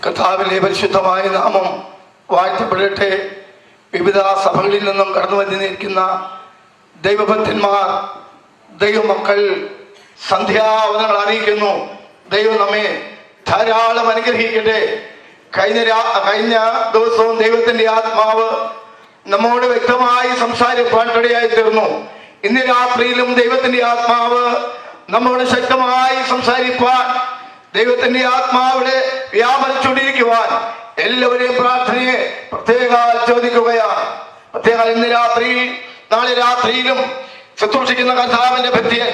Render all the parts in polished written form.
കർത്താവിലെ പരിശുദ്ധമായ നാമം വാഴ്ത്തപ്പെടട്ടെ. വിവിധ സഭകളിൽ നിന്നും കടന്നു വന്നിരിക്കുന്ന ദൈവഭക്തന്മാർ, ദൈവമക്കൾ സന്ധ്യാവനങ്ങൾ അറിയിക്കുന്നു. ദൈവം നമ്മെ ധാരാളം അനുഗ്രഹിക്കട്ടെ. കഴിഞ്ഞ ദിവസവും ദൈവത്തിന്റെ ആത്മാവ് നമ്മോട് വ്യക്തമായി സംസാരിപ്പാൻ ഇടയായി തീർന്നു. ഇന്ന് രാത്രിയിലും ദൈവത്തിന്റെ ആത്മാവ് നമ്മോട് ശക്തമായി സംസാരിപ്പാൻ, ദൈവത്തിന്റെ ആത്മാവിടെ വ്യാപരിച്ചുകൊണ്ടിരിക്കുവാൻ എല്ലാവരെയും പ്രാർത്ഥനയെ പ്രത്യേകം ചോദിക്കുകയാണ്. പ്രത്യേകം ഇന്ന് രാത്രിയിൽ, നാളെ രാത്രിയിലും ശുശ്രൂഷിക്കുന്ന കർത്താവിന്റെ ഭക്തൻ,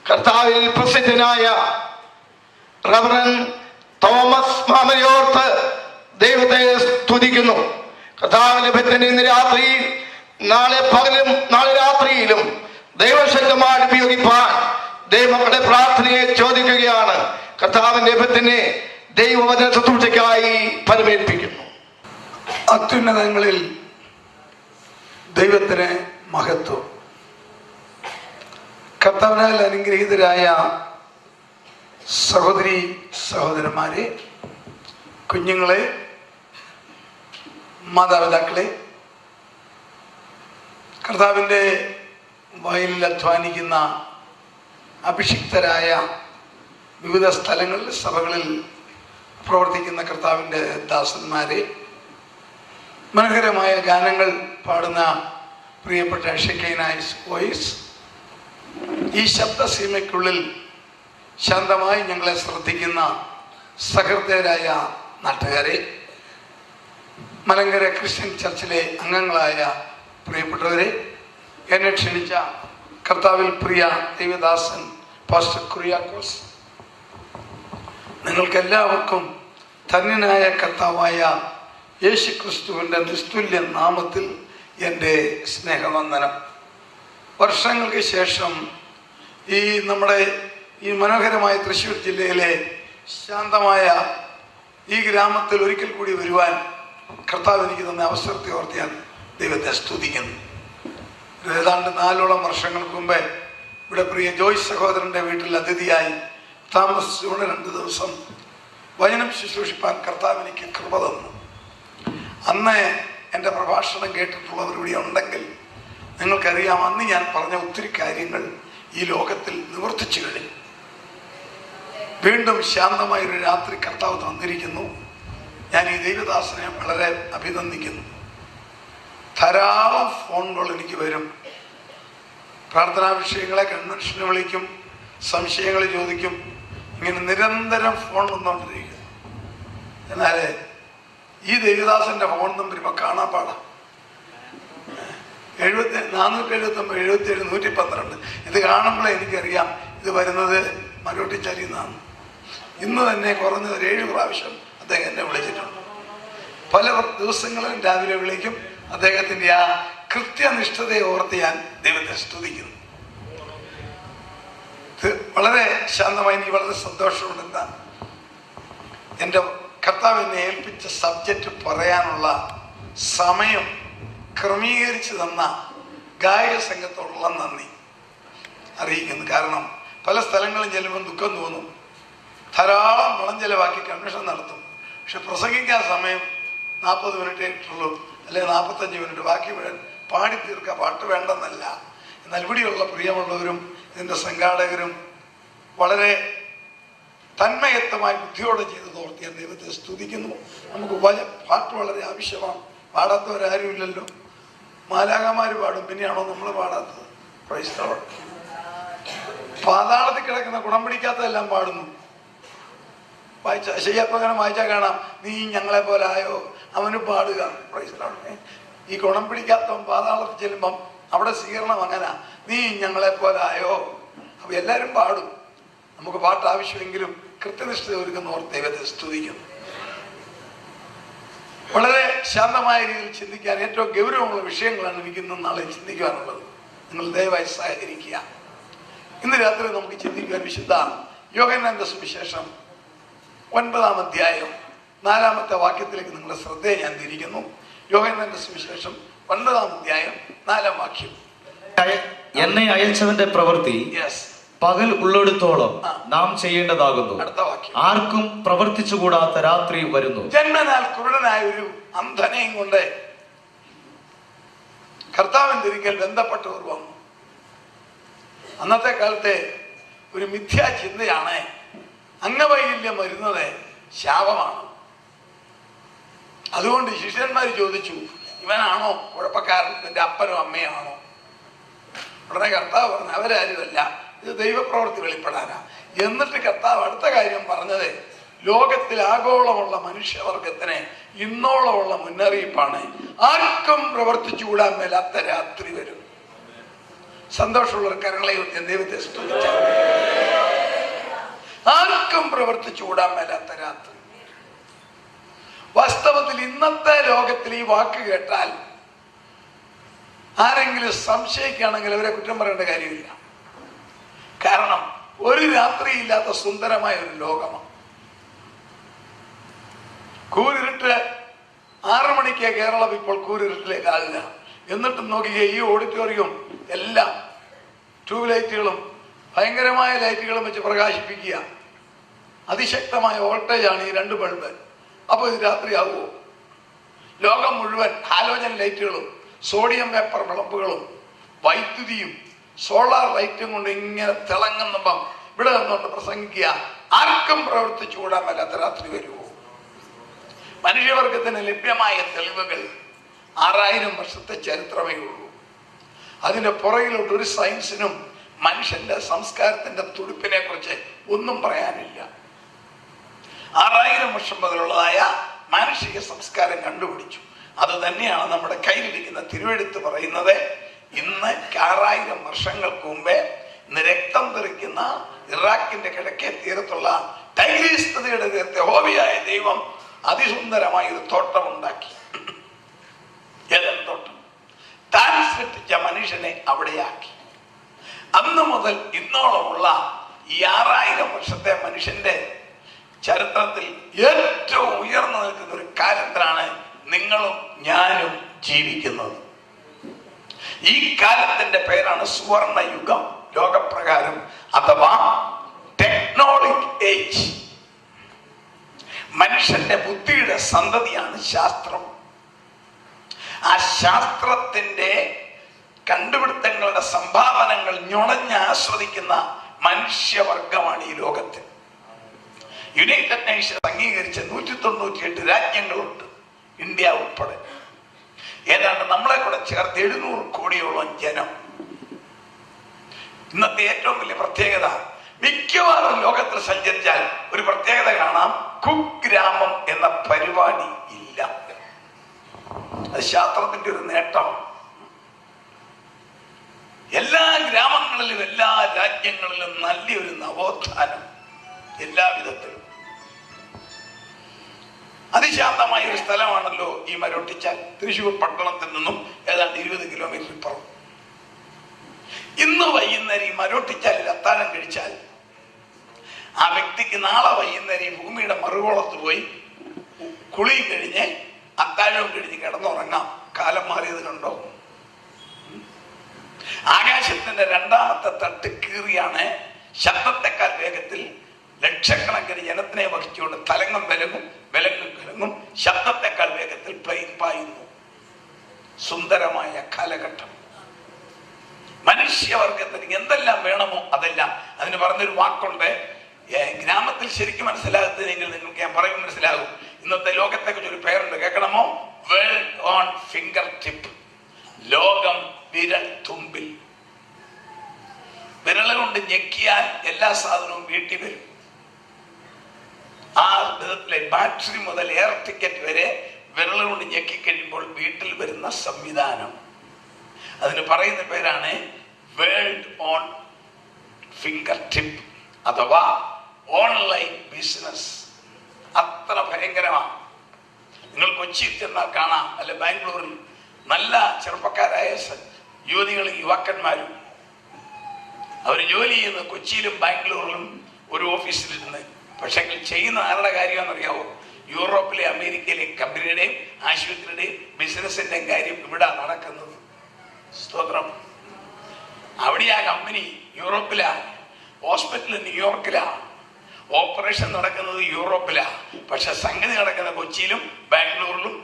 കർത്താവിൽ പ്രസിദ്ധനായ റവറൻ തോമസ് മാമയോർത്ത് ദൈവത്തെ സ്തുതിക്കുന്നു. കർത്താവിന്റെ ഭക്തൻ ഇന്ന് രാത്രിയിൽ, നാളെ പകലും നാളെ രാത്രിയിലും ദൈവശക്തമായി ഉപയോഗിപ്പാൻ ദൈവമക്കളുടെ പ്രാർത്ഥനയെ ചോദിക്കുകയാണ്. കർത്താവിന്റെ ഭക്തനെ ദൈവവചന ശുശ്രൂഷയ്ക്കായി പരമേൽപ്പിക്കുന്നു. അത്യുന്നതങ്ങളിൽ ദൈവത്തിന് മഹത്വം. കർത്താവിനാൽ അനുഗ്രഹീതരായ സഹോദരി സഹോദരന്മാരെ, കുഞ്ഞുങ്ങളെ, മാതാപിതാക്കളെ, കർത്താവിൻ്റെ വയലിൽ അധ്വാനിക്കുന്ന അഭിഷിക്തരായ വിവിധ സ്ഥലങ്ങളിൽ സഭകളിൽ പ്രവർത്തിക്കുന്ന കർത്താവിൻ്റെ ദാസന്മാരെ, മനോഹരമായ ഗാനങ്ങൾ പാടുന്ന പ്രിയപ്പെട്ട ഷെക്കൈനായ്സ് വോയിസ്, ഈ ശബ്ദസീമയ്ക്കുള്ളിൽ ശാന്തമായി ഞങ്ങളെ ശ്രദ്ധിക്കുന്ന സഹൃദയരായ നാട്ടുകാരെ, മലങ്കര ക്രിസ്ത്യൻ ചർച്ചിലെ അംഗങ്ങളായ പ്രിയപ്പെട്ടവരെ, എന്നെ ക്ഷണിച്ച കർത്താവിൽ പ്രിയ ദൈവദാസൻ പാസ്റ്റർ കുര്യാക്കോസ്, നിങ്ങൾക്കെല്ലാവർക്കും ധന്യനായ കർത്താവായ യേശു ക്രിസ്തുവിൻ്റെ നിസ്തുല്യ നാമത്തിൽ എൻ്റെ സ്നേഹവന്ദനം. വർഷങ്ങൾക്ക് ശേഷം നമ്മുടെ ഈ മനോഹരമായ തൃശ്ശൂർ ജില്ലയിലെ ശാന്തമായ ഈ ഗ്രാമത്തിൽ ഒരിക്കൽ കൂടി വരുവാൻ കർത്താവ് എനിക്ക് തന്ന അവസരത്തെ ഓർത്ത് ഞാൻ ദൈവത്തെ സ്തുതിക്കുന്നു. ഏതാണ്ട് 4ഓളം വർഷങ്ങൾക്ക് മുമ്പേ ഇവിടെ പ്രിയ ജോയ്സ് സഹോദരൻ്റെ വീട്ടിൽ അതിഥിയായി താമസിച്ചുകൊണ്ട് 2 ദിവസം വചനം ശുശ്രൂഷിപ്പാൻ കർത്താവ് എനിക്ക് കൃപ തന്നു. അന്ന് എൻ്റെ പ്രഭാഷണം കേട്ടിട്ടുള്ളവർ ഇവിടെ ഉണ്ടെങ്കിൽ നിങ്ങൾക്കറിയാം, അന്ന് ഞാൻ പറഞ്ഞ ഒത്തിരി കാര്യങ്ങൾ ഈ ലോകത്തിൽ നിവർത്തിച്ചു കഴിഞ്ഞു. വീണ്ടും ശാന്തമായൊരു രാത്രി കർത്താവ് തന്നിരിക്കുന്നു. ഞാൻ ഈ ദൈവദാസനെ വളരെ അഭിനന്ദിക്കുന്നു. ധാരാളം ഫോണുകൾ എനിക്ക് വരും. പ്രാർത്ഥനാ വിഷയങ്ങളെ കൺവെൻഷന് വിളിക്കും, സംശയങ്ങൾ ചോദിക്കും, ഇങ്ങനെ നിരന്തരം ഫോൺ വന്നുകൊണ്ടിരിക്കും. എന്നാൽ ഈ ദേവദാസന്റെ ഫോൺ നമ്പർ ഇപ്പൊ കാണാൻ പാടാം. 479 77 112. ഇത് കാണുമ്പോഴേ എനിക്കറിയാം ഇത് വരുന്നത് മരോട്ടിച്ചാലിൽ നിന്നാണ്. ഇന്ന് തന്നെ കുറഞ്ഞത് 7 പ്രാവശ്യം അദ്ദേഹം എന്നെ വിളിച്ചിട്ടുണ്ട്. പല ദിവസങ്ങളും രാവിലെ വിളിക്കും. അദ്ദേഹത്തിന്റെ ആ കൃത്യനിഷ്ഠതയെ ഓർത്ത് ഞാൻ ദൈവത്തെ സ്തുതിക്കുന്നു. വളരെ ശാന്തമായി, എനിക്ക് വളരെ സന്തോഷമുണ്ട്. എന്താ, എൻ്റെ കർത്താവ് എന്നെ ഏൽപ്പിച്ച സബ്ജക്റ്റ് പറയാനുള്ള സമയം ക്രമീകരിച്ച് തന്ന ഗായക സംഘത്തോടുള്ള നന്ദി അറിയിക്കുന്നു. കാരണം പല സ്ഥലങ്ങളും ചെല്ലുമ്പോൾ ദുഃഖം തോന്നും. ധാരാളം പണം ചെലവാക്കി കൺവെൻഷൻ നടത്തും. പക്ഷെ പ്രസംഗിക്കാൻ സമയം 40 മിനിറ്റേ ഇട്ടുള്ളൂ, അല്ലെങ്കിൽ 45 മിനിറ്റ്. ബാക്കി മുഴുവൻ പാടി തീർക്കുക. പാട്ട് വേണ്ടെന്നല്ല. എന്നാൽ ഇവിടെയുള്ള പ്രിയമുള്ളവരും ഇതിൻ്റെ സംഘാടകരും വളരെ തന്മയത്വമായി ബുദ്ധിയോടെ ചെയ്ത് തോർത്തി ഞാൻ ദൈവത്തെ സ്തുതിക്കുന്നു. നമുക്ക് പാട്ട് വളരെ ആവശ്യമാണ്. പാടാത്തവരാരും ഇല്ലല്ലോ. മാലാഖമാർ പാടും, പിന്നെയാണോ നമ്മൾ പാടാത്തത്? Praise the Lord. പാതാളത്തിൽ കിടക്കുന്ന ഗുണം പിടിക്കാത്തതെല്ലാം പാടുന്നു. ശയ്യപ്പങ്ങനെ വായിച്ചാൽ കാണാം, നീ ഞങ്ങളെ പോലെ ആയോ, അവന് പാടുക. Praise the Lord. ഈ ഗുണം പിടിക്കാത്തവൻ പാതാളത്തിൽ ചെല്ലുമ്പം അവിടെ സ്വീകരണം അങ്ങനെ, നീ ഞങ്ങളെ പോലെ ആയോ. അപ്പൊ എല്ലാവരും പാടും. നമുക്ക് പാട്ട് ആവശ്യമെങ്കിലും കൃത്യനിഷ്ഠ ഒരുക്കുന്ന ഓർത്ത് ദൈവത്തെ സ്തുതിക്കുന്നു. വളരെ ശാന്തമായ രീതിയിൽ ചിന്തിക്കാൻ ഏറ്റവും ഗൗരവമുള്ള വിഷയങ്ങളാണ് എനിക്ക് ഇന്നും നാളെ ചിന്തിക്കുവാനുള്ളത്. നിങ്ങൾ ദയവായി സഹകരിക്കുക. ഇന്ന് രാത്രി നമുക്ക് ചിന്തിക്കുവാൻ വിശുദ്ധ യോഹന്നാന്റെ സുവിശേഷം 9-ാം അധ്യായം 4-ാമത്തെ വാക്യത്തിലേക്ക് നിങ്ങളുടെ ശ്രദ്ധയെ ഞാൻ തിരിക്കുന്നു. യോഹന്നാന്റെ സുവിശേഷം 9-ാം അധ്യായം 4-ാം വാക്യം. എന്നെ അയച്ചവന്റെ പ്രവൃത്തി പകൽ ഉള്ളിടത്തോളം നാം ചെയ്യേണ്ടതാകുന്നു. അടുത്ത വാക്യം. ആർക്കും പ്രവർത്തിച്ചുകൂടാത്ത രാത്രി വരുന്നു. ജന്മനാൽ കുരുടനായ ഒരു അന്ധനെയും കൊണ്ട് കർത്താവിന്റെ ഒരിക്കൽ ബന്ധപ്പെട്ടവർ വന്നു. അന്നത്തെ കാലത്തെ ഒരു മിഥ്യാ ചിന്തയാണ് അംഗവൈകല്യം വരുന്നത് ശാപമാണ്. അതുകൊണ്ട് ശിഷ്യന്മാർ ചോദിച്ചു, ഇവനാണോ കുഴപ്പക്കാരൻ, നിന്റെ അപ്പനോ അമ്മയാണോ? ഉടനെ കർത്താവ് പറഞ്ഞു, അവരാരുമല്ല, ഇത് ദൈവപ്രവൃത്തി വെളിപ്പെടാനാ. എന്നിട്ട് കർത്താവ് അടുത്ത കാര്യം പറഞ്ഞത്, ലോകത്തിൽ ആഗോളമുള്ള മനുഷ്യവർഗത്തിന് ഇന്നോളമുള്ള മുന്നറിയിപ്പാണ്, ആർക്കും പ്രവർത്തിച്ചുകൂടാൻ മേലാത്ത രാത്രി വരും. സന്തോഷമുള്ളവർ കരങ്ങളെ ദൈവത്തെ സ്തുതിച്ച. ആർക്കും പ്രവർത്തിച്ചുകൂടാൻ മേലാത്ത രാത്രി. വാസ്തവത്തിൽ ഇന്നത്തെ ലോകത്തിൽ ഈ വാക്ക് കേട്ടാൽ ആരെങ്കിലും സംശയിക്കുകയാണെങ്കിൽ അവരെ കുറ്റം പറയേണ്ട കാര്യമില്ല. കാരണം ഒരു രാത്രിയില്ലാത്ത സുന്ദരമായ ഒരു ലോകമാണ്. കൂരിരുട്ട് 6 മണിക്ക് കേരളം ഇപ്പോൾ കൂരിരുട്ടിലേക്കാകില്ല. എന്നിട്ടും നോക്കിയ ഈ ഓഡിറ്റോറിയം എല്ലാം ട്യൂബ് ലൈറ്റുകളും ഭയങ്കരമായ ലൈറ്റുകളും വെച്ച് പ്രകാശിപ്പിക്കുക. അതിശക്തമായ വോൾട്ടേജാണ് ഈ 2 ബൾബ്. അപ്പോൾ ഇത് രാത്രിയാകുമോ? ലോകം മുഴുവൻ ഹാലോജൻ ലൈറ്റുകളും സോഡിയം വേപ്പർ വിളമ്പുകളും വൈദ്യുതിയും സോളാർ ലൈറ്റും കൊണ്ട് ഇങ്ങനെ തിളങ്ങുമ്പം ഇവിടെ നിന്നുകൊണ്ട് പ്രസംഗിക്കുക, ആർക്കും പ്രവർത്തിച്ചു കൂടാൻ മേലാത്ത രാത്രി വരുമോ? മനുഷ്യവർഗത്തിന് ലഭ്യമായ തെളിവുകൾ 6000 വർഷത്തെ ചരിത്രമേ ഉള്ളൂ. അതിന്റെ പുറകിലോട്ട് ഒരു സയൻസിനും മനുഷ്യന്റെ സംസ്കാരത്തിന്റെ തുടിപ്പിനെ കുറിച്ച് ഒന്നും പറയാനില്ല. 6000 വർഷം മുതലുള്ളതായ മാനുഷിക സംസ്കാരം കണ്ടുപിടിച്ചു. അത് തന്നെയാണ് നമ്മുടെ കയ്യിലിരിക്കുന്ന തിരുവെഴുത്ത് പറയുന്നത്. ഇന്ന് 6000 വർഷങ്ങൾക്ക് മുമ്പേ ഇന്ന് രക്തം തെറിക്കുന്ന ഇറാഖിന്റെ കിഴക്കേ തീരത്തുള്ള ടൈഗ്രീസ് നദിയുടെ തീരത്തെ യഹോവയായ ദൈവം അതിസുന്ദരമായ ഒരു തോട്ടം ഉണ്ടാക്കി. ഏതൻ തോട്ടം. താൻ സൃഷ്ടിച്ച മനുഷ്യനെ അവിടെയാക്കി. അന്ന് മുതൽ ഇന്നോളമുള്ള ഈ 6000 വർഷത്തെ മനുഷ്യന്റെ ചരിത്രത്തിൽ ഏറ്റവും ഉയർന്നു നിൽക്കുന്ന ഒരു കാലത്തിലാണ് നിങ്ങളും ഞാനും ജീവിക്കുന്നത്. ഈ കാലത്തിന്റെ പേരാണ് സുവർണ യുഗം ലോകപ്രകാരം, അഥവാ ടെക്നോളജിക് ഏജ്. മനുഷ്യന്റെ ബുദ്ധിയുടെ സന്തതിയാണ് ശാസ്ത്രം. ആ ശാസ്ത്രത്തിന്റെ കണ്ടുപിടുത്തങ്ങളുടെ സംഭാവനകൾ ഞൊണഞ്ഞ് ആസ്വദിക്കുന്ന മനുഷ്യവർഗമാണ് ഈ ലോകത്തിൽ. യുണൈറ്റഡ് നേഷൻസ് അംഗീകരിച്ച 198 രാജ്യങ്ങളുണ്ട്, ഇന്ത്യ ഉൾപ്പെടെ. ഏതാണ്ട് നമ്മളെ കൂടെ ചേർത്ത് 700 കോടിയോളം ജനം. ഇന്നത്തെ ഏറ്റവും വലിയ പ്രത്യേകത, മിക്കവാറും ലോകത്തിൽ സഞ്ചരിച്ചാൽ ഒരു പ്രത്യേകത കാണാം, കുഗ്രാമം എന്ന പരിപാടി ഇല്ല. അത് ശാസ്ത്രത്തിന്റെ ഒരു നേട്ടം. എല്ലാ ഗ്രാമങ്ങളിലും എല്ലാ രാജ്യങ്ങളിലും നല്ലൊരു നവോത്ഥാനം എല്ലാ വിധത്തിലും. അതിശാന്തമായ ഒരു സ്ഥലമാണല്ലോ ഈ മരോട്ടിച്ചാൽ. തൃശ്ശൂർ പട്ടണത്തിൽ നിന്നും ഏതാണ്ട് 20 കിലോമീറ്റർ ഇപ്പുറം. ഇന്ന് വൈകുന്നേരം ഈ മരോട്ടിച്ചാലിൽ അത്താഴം കഴിച്ചാൽ ആ വ്യക്തിക്ക് നാളെ വൈകുന്നേരം ഈ ഭൂമിയുടെ മറുകോളത്ത് പോയി കുളി കഴിഞ്ഞ് അത്താഴവും കഴിഞ്ഞ് കിടന്നുറങ്ങാം. കാലം മാറിയത് കണ്ടോ? ആകാശത്തിന്റെ 2ാമത്തെ തട്ട് കീറിയാണ് ശബ്ദത്തെക്കാൾ വേഗത്തിൽ ലക്ഷക്കണക്കിന് ജനത്തിനെ വഹിച്ചുകൊണ്ട് തലങ്ങും വിലങ്ങും വിലങ്ങും കലങ്ങും ശബ്ദത്തെക്കാൾ വേഗത്തിൽ പ്ലെയിൻ പായുന്നു. സുന്ദരമായ കാലഘട്ടം. മനുഷ്യവർഗത്തിന് എന്തെല്ലാം വേണമോ അതെല്ലാം. അതിന് പറഞ്ഞൊരു വാക്കുണ്ട്, ഗ്രാമത്തിൽ ശരിക്കും മനസ്സിലാകത്തില്ലെങ്കിൽ നിങ്ങൾക്ക് ഞാൻ പറയും മനസ്സിലാകും. ഇന്നത്തെ ലോകത്തെ കുറിച്ച് ഒരു പേരുണ്ട്, കേൾക്കണമോ? World on finger tip. ലോകം വിരൽ തുമ്പിൽ. വിരൽ കൊണ്ട് ഞെക്കിയാൽ എല്ലാ സാധനവും വീട്ടിൽ വരും. ആ വിധത്തിലെ ബാറ്ററി മുതൽ എയർ ടിക്കറ്റ് വരെ വിരൽ കൊണ്ട് ഞെക്കിക്കഴിയുമ്പോൾ വീട്ടിൽ വരുന്ന സംവിധാനം. അതിന് പറയുന്ന പേരാണ് വേൾഡ് ഓൺ ഫിംഗർ ടിപ്പ്, അഥവാ ഓൺലൈൻ ബിസിനസ്. അത്ര ഭയങ്കരമാണ്. നിങ്ങൾ കൊച്ചിയിൽ ചെന്നാൽ കാണാം, അല്ലെ ബാംഗ്ലൂരിൽ നല്ല ചെറുപ്പക്കാരായ യുവതികളും യുവാക്കന്മാരും അവർ ജോലി ചെയ്യുന്നത് കൊച്ചിയിലും ബാംഗ്ലൂരിലും ഒരു ഓഫീസിലിരുന്ന്. പക്ഷെ ചെയ്യുന്ന ആരുടെ കാര്യമാണെന്നറിയാവോ? യൂറോപ്പിലെ അമേരിക്കയിലെ കമ്പനിയുടെയും ആശുപത്രിയുടെയും ബിസിനസിന്റെയും കാര്യം ഇവിടെ നടക്കുന്നത്. സ്തോത്രം. അവിടെ ആ കമ്പനി യൂറോപ്പിലാ ഹോസ്പിറ്റൽ ന്യൂയോർക്കിലാണ്, ഓപ്പറേഷൻ നടക്കുന്നത് യൂറോപ്പിലാണ്, പക്ഷെ സംഗതി നടക്കുന്ന കൊച്ചിയിലും ബാംഗ്ലൂരിലും.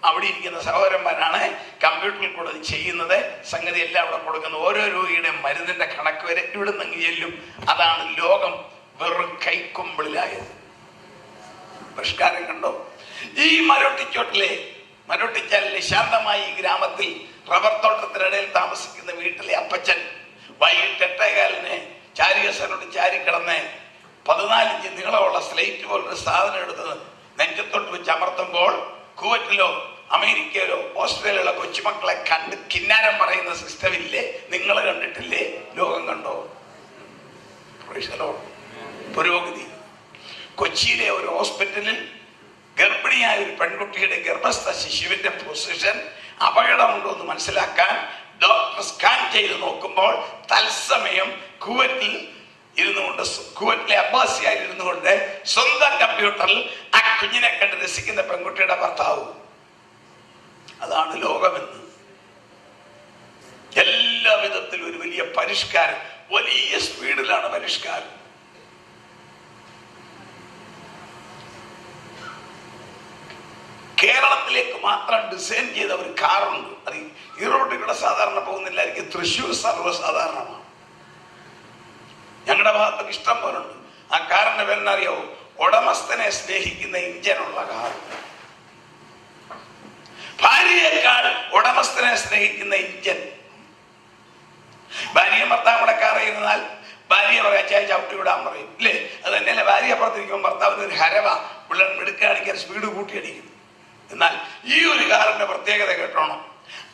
അവിടെ ഇരിക്കുന്ന സഹോദരന്മാരാണ് കമ്പ്യൂട്ടറിൽ കൂടെ ചെയ്യുന്നത്. സംഗതി എല്ലാം അവിടെ കൊടുക്കുന്നത്. ഓരോ രോഗിയുടെ മരുന്നിന്റെ കണക്ക് വരെ ഇവിടെ നിന്ന് ചെല്ലും. അതാണ് ലോകം വെറും കൈക്കൊമ്പിളിലായത്. പരിഷ്കാരം കണ്ടോ? ഈ മരോട്ടിച്ചാലിലെ ശാന്തമായി ഈ ഗ്രാമത്തിൽ റബ്ബർ തോട്ടത്തിനിടയിൽ താമസിക്കുന്ന വീട്ടിലെ അപ്പച്ചൻ വൈകിട്ട് 8:15 ചാരികസനോട് ചാരിക്കിടന്ന് 14 ഇഞ്ച് നീളമുള്ള സ്ലേറ്റ് പോലൊരു സാധനം എടുത്ത് നെഞ്ചത്തോട്ട് വെച്ച് അമർത്തുമ്പോൾ കുവൈറ്റിലോ അമേരിക്കയിലോ ഓസ്ട്രേലിയയിലോ കൊച്ചുമക്കളെ കണ്ട് കിന്നാരം പറയുന്ന സിസ്റ്റം ഇല്ലേ? നിങ്ങൾ കണ്ടിട്ടില്ലേ? ലോകം കണ്ടോ? പുരോഗതി. കൊച്ചിയിലെ ഒരു ഹോസ്പിറ്റലിൽ ഗർഭിണിയായ ഒരു പെൺകുട്ടിയുടെ ഗർഭസ്ഥ ശിശുവിന്റെ പൊസിഷൻ അപകടമുണ്ടോ എന്ന് മനസ്സിലാക്കാൻ ഡോക്ടർ സ്കാൻ ചെയ്ത് നോക്കുമ്പോൾ തത്സമയം കുവൈറ്റിലെ അബ്ബാസിയായി ഇരുന്നു കൊണ്ട് സ്വന്തം കമ്പ്യൂട്ടറിൽ ആ കുഞ്ഞിനെ കണ്ട് രസിക്കുന്ന പെൺകുട്ടിയുടെ ഭർത്താവ്. അതാണ് ലോകമെന്ന്. എല്ലാ വിധത്തിലും ഒരു വലിയ പരിഷ്കാരം, വലിയ സ്പീഡിലാണ് പരിഷ്കാരം. കേരളത്തിലേക്ക് മാത്രം ഡിസൈൻ ചെയ്ത ഒരു കാറുണ്ട്. അത് ഈ റോഡിൽ കൂടെ സാധാരണ പോകുന്നില്ലായിരിക്കും, തൃശ്ശൂർ സർവ്വസാധാരണമാണ്. ഞങ്ങളുടെ ഭാഗത്തൊക്കെ ഇഷ്ടം പോലുണ്ട്. ആ കാറിന്റെ പേരെന്നറിയാവോ? ഉടമസ്ഥനെ സ്നേഹിക്കുന്ന ഇഞ്ചനുള്ള കാർ. ഭാര്യയേക്കാൾ ഉടമസ്ഥനെ സ്നേഹിക്കുന്ന ഇഞ്ചൻ. ഭാര്യയും ഭർത്താവും കൂടെ കാർ ചെയ്യുന്നാൽ ഭാര്യ പറയാ ചവിട്ടി വിടാൻ പറയും, ഇല്ലേ? അത് തന്നെയല്ലേ ഭാര്യ അപ്പുറത്തിരിക്കുമ്പോൾ ഭർത്താവിന് ഒരു ഹരവ പിള്ളേർ എടുക്കുകയാണെങ്കിൽ സ്പീഡ് കൂട്ടി അടിക്കും. എന്നാൽ ഈ ഒരു കാറിന്റെ പ്രത്യേകത കേട്ടോണം.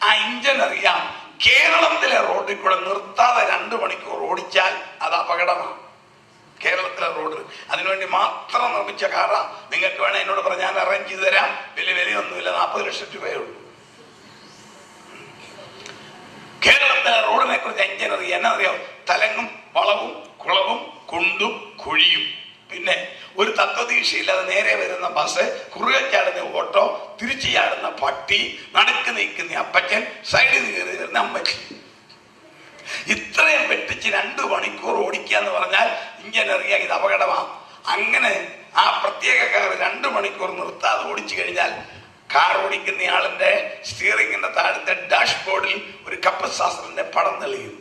ആ ഇഞ്ചൻ അറിയാം കേരളത്തിലെ റോഡിൽ കൂടെ നിർത്താതെ 2 മണിക്കൂർ ഓടിച്ചാൽ അത് അപകടമാണ്. കേരളത്തിലെ റോഡ് അതിനുവേണ്ടി മാത്രം നിർമ്മിച്ച കാറാ. നിങ്ങൾക്ക് വേണേ എന്നോട് പറഞ്ഞാൽ ഞാൻ അറേഞ്ച് ചെയ്ത് തരാം. വലിയ വിലയൊന്നുമില്ല, 40 ലക്ഷം രൂപയേ ഉള്ളൂ. കേരളത്തിലെ റോഡിനെ കുറിച്ച് ഇഞ്ചൻ അറിയാം. എന്നാ അറിയാം? തലങ്ങും വളവും കുളവും കുണ്ടും കുഴിയും. പിന്നെ ഒരു തത്വദീക്ഷയില്ലാതെ നേരെ വരുന്ന ബസ്, കുറുകെ ചാടുന്ന ഓട്ടോ, തിരിച്ചു ചാടുന്ന പട്ടി, നടുക്ക് നിൽക്കുന്ന അപ്പച്ചൻ, സൈഡിൽ കയറി വരുന്ന അമ്മച്ചി. ഇത്രയും വെട്ടിച്ച് 2 മണിക്കൂർ ഓടിക്കുക എന്ന് പറഞ്ഞാൽ ഇഞ്ചൻ അറിയാം ഇത് അപകടമാണ്. അങ്ങനെ ആ പ്രത്യേക കാർ 2 മണിക്കൂർ നിർത്താതെ ഓടിച്ചു കഴിഞ്ഞാൽ കാർ ഓടിക്കുന്ന ആളിന്റെ സ്റ്റിയറിംഗിന്റെ താഴത്തെ ഡാഷ്ബോർഡിൽ ഒരു കപ്പശാസ്ത്രന്റെ പടം തെളിയും.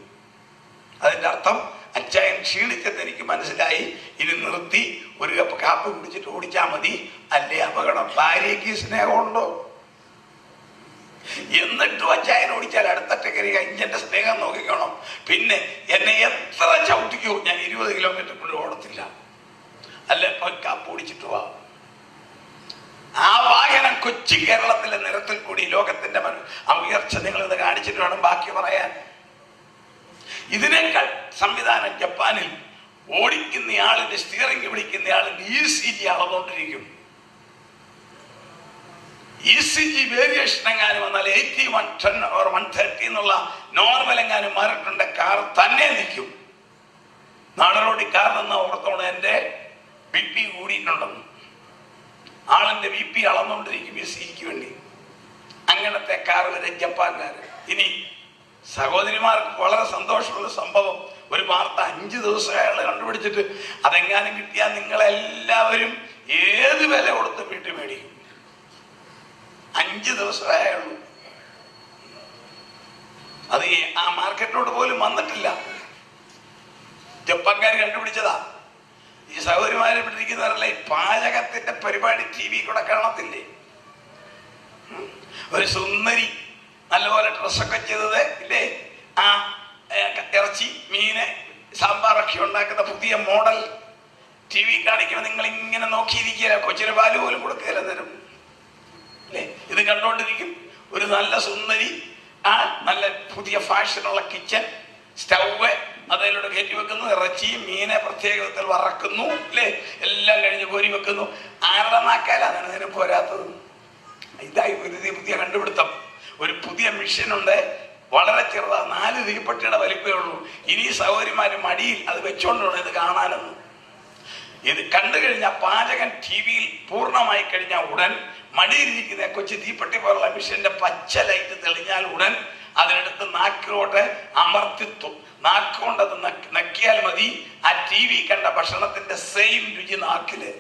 അതിന്റെ അർത്ഥം അച്ചായൻ ക്ഷീണിച്ചെന്ന് എനിക്ക് മനസ്സിലായി, ഇനി നിർത്തി ഒരു കപ്പ് കാപ്പി കുടിച്ചിട്ട് ഓടിച്ചാൽ മതി, അല്ലേ അപകടം. ഭാര്യയ്ക്ക് സ്നേഹമുണ്ടോ? എന്നിട്ടും അച്ചായൻ ഓടിച്ചാൽ അടുത്തറ്റ കയറി ഇഞ്ചന്റെ സ്നേഹം നോക്കിക്കോണം. പിന്നെ എന്നെ എത്ര ചവിട്ടിക്കോ ഞാൻ 20 കിലോമീറ്റർ കൊണ്ട് ഓടത്തില്ല. അല്ല കാപ്പ് ഓടിച്ചിട്ട് പോവാ. ആ വാഹനം കൊച്ചി കേരളത്തിലെ നിരത്തിൽ കൂടി ലോകത്തിന്റെ ആ ഉയർച്ച നിങ്ങൾ ഇത് കാണിച്ചിട്ട് വേണം ബാക്കി പറയാൻ. ഇതിനേക്കാൾ സംവിധാനം ജപ്പാനിൽ ഓടിക്കുന്നയാളിന്റെ സ്റ്റിയറിംഗ് പിടിക്കുന്നയാളിന്റെ ECG അളന്നുകൊണ്ടിരിക്കും. ECG വേരിയേഷൻ എങ്ങാനും വന്നാൽ 80, 110 or 130 എന്നുള്ള നോർമൽ എങ്ങാനും മാറിയിട്ടുണ്ട്, കാർ തന്നെ നിൽക്കും. നാടനോടി കാർ നിന്ന ഓർത്തോണം എന്റെ BP കൂടിയിട്ടുണ്ടെന്ന്. ആളിന്റെ BP അളന്നുകൊണ്ടിരിക്കും ECGക്ക് വേണ്ടി. അങ്ങനത്തെ കാർ വരെ ജപ്പാൻകാർ. ഇനി സഹോദരിമാർക്ക് വളരെ സന്തോഷമുള്ള സംഭവം, ഒരു വാർത്ത 5 ദിവസം അയാൾ കണ്ടുപിടിച്ചിട്ട് അതെങ്ങാനും കിട്ടിയാൽ നിങ്ങളെല്ലാവരും ഏത് വില കൊടുത്ത് വീട്ടിൽ മേടിക്കും. 5 ദിവസമായുള്ളൂ. അത് ആ മാർക്കറ്റിലോട്ട് പോലും വന്നിട്ടില്ല. ജപ്പാൻകാർ കണ്ടുപിടിച്ചതാ. ഈ സഹോദരിമാരെ പിടിക്കുന്നവരല്ല ഈ പാചകത്തിന്റെ പരിപാടി TV കൂടെ കാണത്തില്ലേ? ഒരു സുന്ദരി നല്ലപോലെ ഡ്രസ്സൊക്കെ ചെയ്തത് ഇല്ലേ? ആ ഇറച്ചി, മീന്, സാമ്പാറൊക്കെ ഉണ്ടാക്കുന്ന പുതിയ മോഡൽ TV കാണിക്കുമ്പോൾ നിങ്ങൾ ഇങ്ങനെ നോക്കിയിരിക്കുക. കൊച്ചിന് പാല് പോലും കൊടുക്കുകയില്ല തരും അല്ലേ? ഇത് കണ്ടുകൊണ്ടിരിക്കും. ഒരു നല്ല സുന്ദരി, ആ നല്ല പുതിയ ഫാഷനുള്ള കിച്ചൺ, സ്റ്റൗവ് അതിലൂടെ കയറ്റി വെക്കുന്നു, ഇറച്ചി മീനെ പ്രത്യേക വിധത്തിൽ വറക്കുന്നു അല്ലേ? എല്ലാം കഴിഞ്ഞ് കോരി വെക്കുന്നു. ആരുടെ നാക്കാലാണ് അതിന് പോരാത്തത്? ഇതായി പുതിയ കണ്ടുപിടുത്തം. ഒരു പുതിയ മെഷീനുണ്ട്, വളരെ ചെറുതാ, 4 തീപ്പെട്ടിയുടെ വലിപ്പമേ ഉള്ളൂ. ഇനി സഹോദരിമാര് മടിയിൽ അത് വെച്ചോണ്ട് വേണം ഇത് കാണാനെന്ന്. ഇത് കണ്ടു കഴിഞ്ഞാൽ പാചകൻ TV-യിൽ പൂർണ്ണമായി കഴിഞ്ഞാൽ ഉടൻ മടിയിലിരിക്കുന്ന കൊച്ചു തീപ്പെട്ടി പോലുള്ള മെഷീന്റെ പച്ച ലൈറ്റ് തെളിഞ്ഞാൽ ഉടൻ അതിനെടുത്ത് നാക്കിലോട്ട് അമർത്തിത്തു. നാക്കുകൊണ്ട് അത് നക്കിയാൽ മതി. ആ TV കണ്ട ഭക്ഷണത്തിന്റെ സെയിം രുചി നാക്കില്.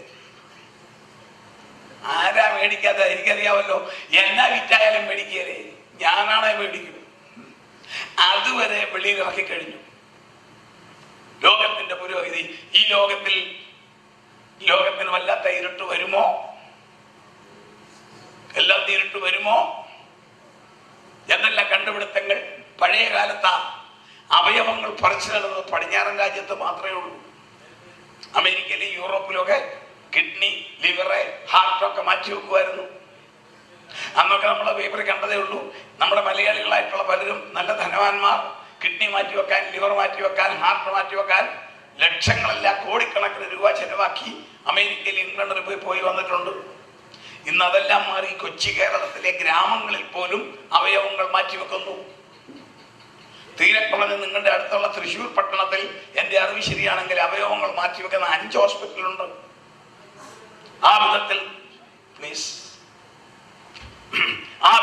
ആരാ മേടിക്കാതെ? എനിക്കറിയാമല്ലോ. എന്നാ വിറ്റായാലും മേടിക്കലേ, ഞാനാണേ മേടിക്കും. അതുവരെ വെളിയിൽ ഇറക്കി കഴിഞ്ഞു. ലോകത്തിന്റെ പുരോഗതി. ഈ ലോകത്തിന് വല്ലാത്ത ഇരുട്ട് വരുമോ? എല്ലാത്ത ഇരുട്ട് വരുമോ? എന്തെല്ലാം കണ്ടുപിടുത്തങ്ങൾ! പഴയ കാലത്ത് അവയവങ്ങൾ പറിച്ചു നടന്നത് പടിഞ്ഞാറൻ രാജ്യത്ത് മാത്രമേ ഉള്ളൂ. അമേരിക്കയിലും യൂറോപ്പിലൊക്കെ കിഡ്നി, ലിവറ്, ഹാർട്ടൊക്കെ മാറ്റി വെക്കുമായിരുന്നു. അന്നൊക്കെ നമ്മളെ പേപ്പറിൽ കണ്ടതേ ഉള്ളൂ. നമ്മുടെ മലയാളികളായിട്ടുള്ള പലരും നല്ല ധനവാന്മാർ കിഡ്നി മാറ്റിവെക്കാൻ, ലിവർ മാറ്റിവെക്കാൻ, ഹാർട്ട് മാറ്റിവെക്കാൻ ലക്ഷങ്ങളല്ല കോടിക്കണക്കിന് രൂപ ചെലവാക്കി അമേരിക്കയിൽ, ഇംഗ്ലണ്ടിൽ പോയി വന്നിട്ടുണ്ട്. ഇന്ന് അതെല്ലാം മാറി കൊച്ചി കേരളത്തിലെ ഗ്രാമങ്ങളിൽ പോലും അവയവങ്ങൾ മാറ്റിവെക്കുന്നു. തീരെ കുറഞ്ഞ് നിങ്ങളുടെ അടുത്തുള്ള തൃശ്ശൂർ പട്ടണത്തിൽ എൻ്റെ അറിവ് ശരിയാണെങ്കിൽ അവയവങ്ങൾ മാറ്റിവെക്കുന്ന 5 ഹോസ്പിറ്റലുണ്ട്. ആ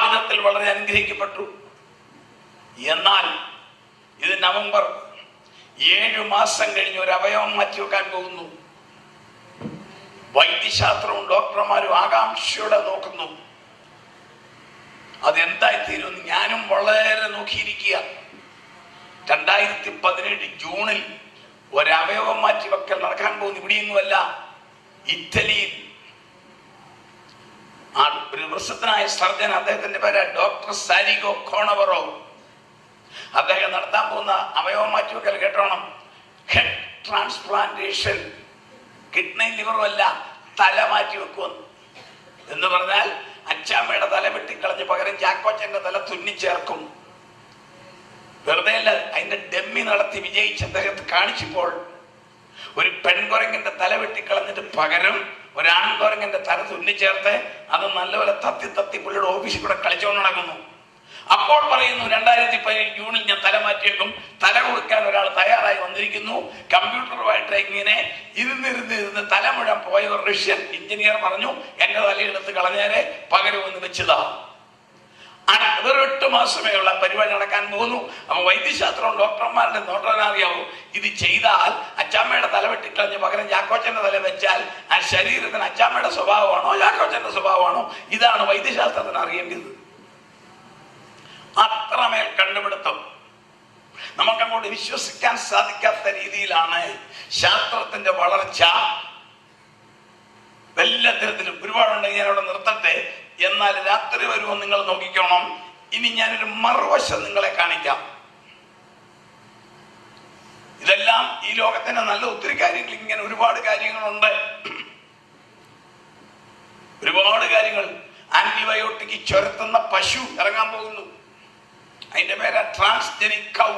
വിധത്തിൽ വളരെ അനുഗ്രഹിക്കപ്പെട്ടു. എന്നാൽ ഇത് നവംബർ 7 മാസം കഴിഞ്ഞ് ഒരു അവയവം മാറ്റിവെക്കാൻ പോകുന്നു. വൈദ്യശാസ്ത്രവും ഡോക്ടർമാരും ആകാംക്ഷയോടെ നോക്കുന്നു. അതെന്തായിത്തീരുമെന്ന് ഞാനും വളരെ നോക്കിയിരിക്കുക. 2017 ജൂണിൽ ഒരവയവം മാറ്റിവെക്കൽ നടക്കാൻ പോകുന്നു. ഇവിടെയൊന്നുമല്ല, ഇറ്റലിയിൽ ഒരു പ്രസിദ്ധനായ സർജൻ, അദ്ദേഹത്തിന്റെ പേര് ഡോക്ടർ സാരിഗോ കോണവറോ. അദ്ദേഹം നടത്താൻ പോകുന്ന അവയവം മാറ്റിവെക്കൽ കേട്ടോണം, ഹെഡ് ട്രാൻസ്പ്ലാന്റേഷൻ. കിഡ്നി ലിവറും അല്ല, തല മാറ്റിവെക്കുമെന്ന്. എന്ന് പറഞ്ഞാൽ അച്ചാമ്മയുടെ തല വെട്ടിക്കളഞ്ഞ് പകരം ചാക്കോച്ചന്റെ തല തുന്നിച്ചേർക്കും. വെറുതെ അല്ല, അതിന്റെ ഡെമ്മി നടത്തി വിജയിച്ച് അദ്ദേഹത്തെ കാണിച്ചപ്പോൾ ഒരു പെൺകുരങ്ങന്റെ തല വെട്ടിക്കളഞ്ഞിട്ട് പകരം ഒരു ആൺകുരങ്ങന്റെ തല തുന്നിച്ചേർത്ത് അത് നല്ലപോലെ തത്തി പുള്ളിയുടെ ഓഫീസിൽ കൂടെ കളിച്ചുകൊണ്ട് നടക്കുന്നു. അപ്പോൾ പറയുന്നു 2017 ജൂണിൽ ഞാൻ തല മാറ്റിവെക്കും. തല കൊടുക്കാൻ ഒരാൾ തയ്യാറായി വന്നിരിക്കുന്നു. കമ്പ്യൂട്ടറുമായിട്ട് ഇങ്ങനെ ഇരുന്നിരുന്ന് തല മുഴുവൻ പോയ ഒരു റഷ്യൻ എഞ്ചിനീയർ പറഞ്ഞു, എന്റെ തലയെടുത്ത് കളഞ്ഞേരെ പകരം ഒന്ന് വെച്ചതാ. വെറും 8 മാസമേ ഉള്ള പരിപാടി നടക്കാൻ പോകുന്നു. അപ്പൊ വൈദ്യശാസ്ത്രവും ഡോക്ടർമാരുടെ നോട്ടറിയാവൂ, ഇത് ചെയ്താൽ അച്ചാമ്മയുടെ തല വെട്ടിക്കളഞ്ഞ് പകരം ചാക്കോച്ചന്റെ തല വെച്ചാൽ ആ ശരീരത്തിന് അച്ചാമ്മയുടെ സ്വഭാവമാണോ ചാക്കോച്ചന്റെ സ്വഭാവമാണോ? ഇതാണ് വൈദ്യശാസ്ത്രത്തിന് അറിയേണ്ടത്. അത്രമേൽ കണ്ടുപിടുത്തം. നമുക്കങ്ങോട്ട് വിശ്വസിക്കാൻ സാധിക്കാത്ത രീതിയിലാണ് ശാസ്ത്രത്തിന്റെ വളർച്ച. എല്ലാ തരത്തിലും ഒരുപാടുണ്ടെങ്കിൽ ഞാൻ അവിടെ നിർത്തട്ടെ. എന്നാൽ രാത്രി വരുമോ നിങ്ങൾ നോക്കിക്കോണം. ഇനി ഞാനൊരു മറുവശം നിങ്ങളെ കാണിക്കാം. ഇതെല്ലാം ഈ ലോകത്തിന്റെ നല്ല ഒത്തിരി കാര്യങ്ങൾ, ഇങ്ങനെ ഒരുപാട് കാര്യങ്ങളുണ്ട്. ഒരുപാട് കാര്യങ്ങൾ. ആന്റിബയോട്ടിക് ചുരത്തുന്ന പശു ഇറങ്ങാൻ പോകുന്നു. അതിന്റെ പേരാ ട്രാൻസ്ജനിക് കൗ.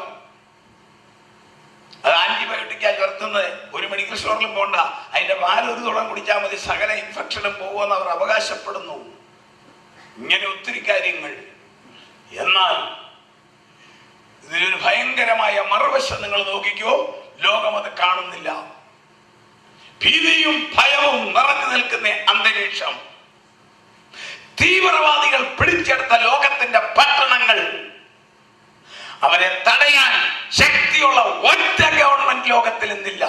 അത് ആന്റിബയോട്ടിക്കാ ചുരത്തുന്നത്. ഒരു മെഡിക്കൽ സ്റ്റോറിലും പോകണ്ട, അതിന്റെ പാൽ ഒരു തുളം കുടിച്ചാൽ മതി, സകല ഇൻഫെക്ഷനും പോകുമെന്ന് അവർ അവകാശപ്പെടുന്നു. ഇങ്ങനെ ഒത്തിരി കാര്യങ്ങൾ. എന്നാൽ ഇതിനൊരു ഭയങ്കരമായ മറുവശം നിങ്ങൾ നോക്കിക്കോ. ലോകം അത് കാണുന്നില്ല. ഭീതിയും ഭയവും നിറഞ്ഞു നിൽക്കുന്ന അന്തരീക്ഷം. തീവ്രവാദികൾ പിടിച്ചെടുത്ത ലോകത്തിന്റെ പട്ടണങ്ങൾ, അവരെ തടയാൻ ശക്തിയുള്ള ഒറ്റ ഗവൺമെന്റ് ലോകത്തിൽ ഇന്നില്ല.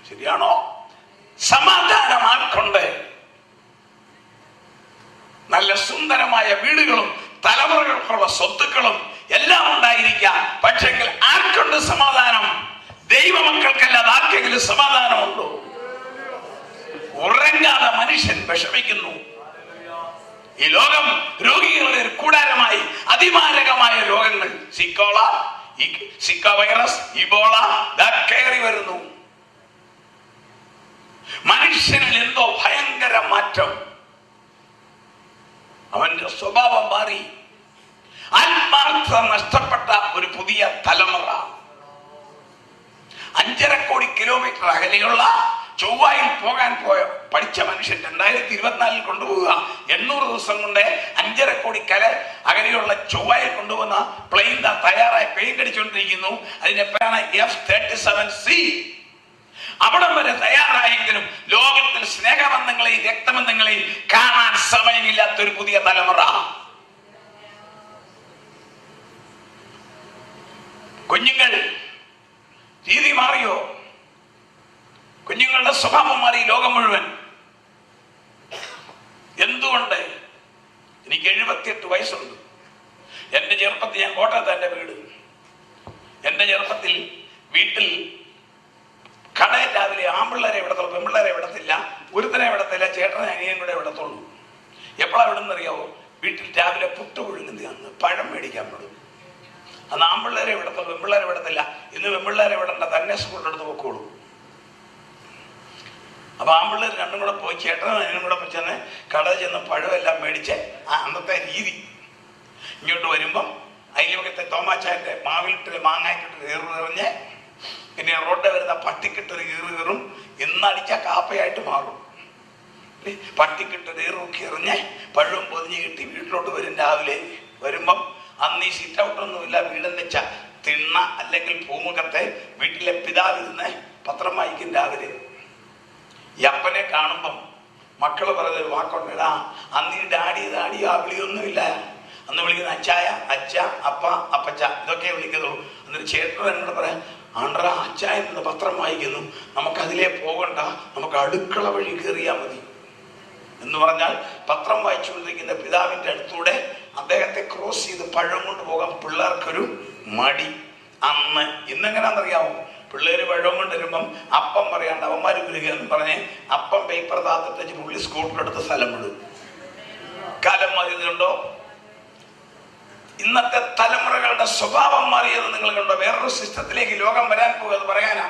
ശരിയാണോ? സമാധാനം ആർക്കുണ്ട്? നല്ല സുന്ദരമായ വീടുകളും തലമുറകൾക്കുള്ള സ്വത്തുക്കളും എല്ലാം ഉണ്ടായിരിക്കാം. പക്ഷെങ്കിൽ ആർക്കുണ്ട് സമാധാനം? ദൈവമക്കൾക്കല്ലാതെ ആർക്കെങ്കിലും സമാധാനമുണ്ടോ? ഉറങ്ങാതെ മനുഷ്യൻ വിഷമിക്കുന്നു. ഈ ലോകം രോഗികളുടെ ഒരു കൂടാരമായി അതിമാരകമായ രോഗങ്ങൾ, സിക്ക വൈറസ്, ഇബോള കയറി വരുന്നു. മനുഷ്യനിൽ എന്തോ ഭയങ്കര മാറ്റം. അവന്റെ സ്വഭാവം മാറി. ആത്മാർത്ഥത നഷ്ടപ്പെട്ട ഒരു പുതിയ തലമുറ. 5.5 കോടി കിലോമീറ്റർ അകലെയുള്ള ചൊവ്വായിൽ പോകാൻ പഠിച്ച മനുഷ്യൻ 2024 കൊണ്ടുപോവുക. 800 ദിവസം കൊണ്ട് 5.5 കോടി അകലെയുള്ള ചൊവ്വായിൽ കൊണ്ടുപോകുന്ന പ്ലെയിൻ തയ്യാറായി പെയിന്റ് അടിച്ചുകൊണ്ടിരിക്കുന്നു. അതിന്റെ പേരാണ് F-37C. അവിടം വരെ തയ്യാറായെങ്കിലും ലോകത്തിൽ സ്നേഹബന്ധങ്ങളെയും രക്തബന്ധങ്ങളെയും കാണാൻ സമയമില്ലാത്ത ഒരു പുതിയ തലമുറ. കുഞ്ഞുങ്ങൾ രീതി മാറിയോ? കുഞ്ഞുങ്ങളുടെ സ്വഭാവം മാറി ലോകം മുഴുവൻ. എന്തുകൊണ്ട്? എനിക്ക് 78 വയസ്സുണ്ട്. എൻ്റെ ചെറുപ്പത്തിൽ, ഞാൻ കോട്ടയത്ത് എൻ്റെ വീട്, എൻ്റെ ചെറുപ്പത്തിൽ വീട്ടിൽ കടയിൽ രാവിലെ ആമ്പിള്ളേരെ വിടത്തുള്ളൂ, പെൺപിള്ളേരെ വിടത്തില്ല, ഒരുത്തനെ വിടത്തില്ല, ചേട്ടനെ അനിയൻ കൂടെ വിടത്തുള്ളൂ. എപ്പോഴാണ് വിടുന്നറിയാവോ? വീട്ടിൽ രാവിലെ പുട്ട് പുഴുങ്ങുന്നതാണ്, പഴം മേടിക്കാൻ വിടും. അന്ന് ആമ്പിള്ളേരെ വിടത്തുള്ളൂ, പെൺപിള്ളേരെ വിടത്തില്ല. ഇന്ന് പെൺപിള്ളേരെ വിടണ്ട, തന്നെ സ്കൂളിൻ്റെ അടുത്ത് പൊക്കോളൂ. അപ്പൊ ആമ്പിള്ളേർ രണ്ടും കൂടെ പോയി ചേട്ടനും അതിനും കൂടെ ചെന്ന് കടയിൽ ചെന്ന് പഴമെല്ലാം മേടിച്ച്, അന്നത്തെ രീതി. ഇങ്ങോട്ട് വരുമ്പം അയൽവക്കത്തെ തോമാച്ചാൻ്റെ മാവിലിട്ട് മാങ്ങായിട്ടിട്ട് കീറിഞ്ഞ്, പിന്നെ റോഡ് വരുന്ന പട്ടിക്കിട്ടൊരു കീറും, ഇന്നടിച്ച കാപ്പയായിട്ട് മാറും. പട്ടിക്കിട്ടൊരു കീറിഞ്ഞ് പഴവും പൊതിഞ്ഞ് കിട്ടി വീട്ടിലോട്ട് വരും. രാവിലെ വരുമ്പം അന്ന് ഈ സിറ്റ് ഔട്ടൊന്നുമില്ല, വീടെന്ന് തിണ്ണ അല്ലെങ്കിൽ പൂമുഖത്തെ വീട്ടിലെ പിതാവിരുന്ന് പത്രം വായിക്കും രാവിലെ. ഈ അപ്പനെ കാണുമ്പം മക്കള് പറഞ്ഞൊരു വാക്കുണ്ടാ, അന്ന് ഈ ഡാഡി ഡാഡി ആ വിളിയൊന്നുമില്ല. അന്ന് വിളിക്കുന്ന അച്ചായ, അച്ഛ, അപ്പ, അപ്പച്ച, ഇതൊക്കെ വിളിക്കുന്നുള്ളൂ. എന്നിട്ട് ചേട്ടൻ എന്നോട് പറയാം, ആണ്ട്രാ അച്ചായ നിന്ന് പത്രം വായിക്കുന്നു, നമുക്കതിലേ പോകണ്ട, നമുക്ക് അടുക്കള വഴി കയറിയാൽ മതി എന്ന് പറഞ്ഞാൽ പത്രം വായിച്ചുകൊണ്ടിരിക്കുന്ന പിതാവിൻ്റെ അടുത്തൂടെ അദ്ദേഹത്തെ ക്രോസ് ചെയ്ത് പഴം കൊണ്ട് പോകാൻ പിള്ളേർക്കൊരു മടി. അന്ന് ഇന്നെങ്ങനെയാണെന്നറിയാമോ? പിള്ളേര് പഴം കൊണ്ട് വരുമ്പം അപ്പം പറയാണ്ട് അവന്മാർ വരിക എന്ന് പറഞ്ഞ് അപ്പം പേപ്പർ താത്തിട്ട് പുള്ളി സ്കൂട്ടറെടുത്ത് സ്ഥലം വിടും. കാലം മാറിയതുകൊണ്ടോ? ഇന്നത്തെ തലമുറകളുടെ സ്വഭാവം മാറിയത് നിങ്ങൾ കണ്ടോ? വേറൊരു സിസ്റ്റത്തിലേക്ക് ലോകം വരാൻ പോകുന്നത് പറയാനാ.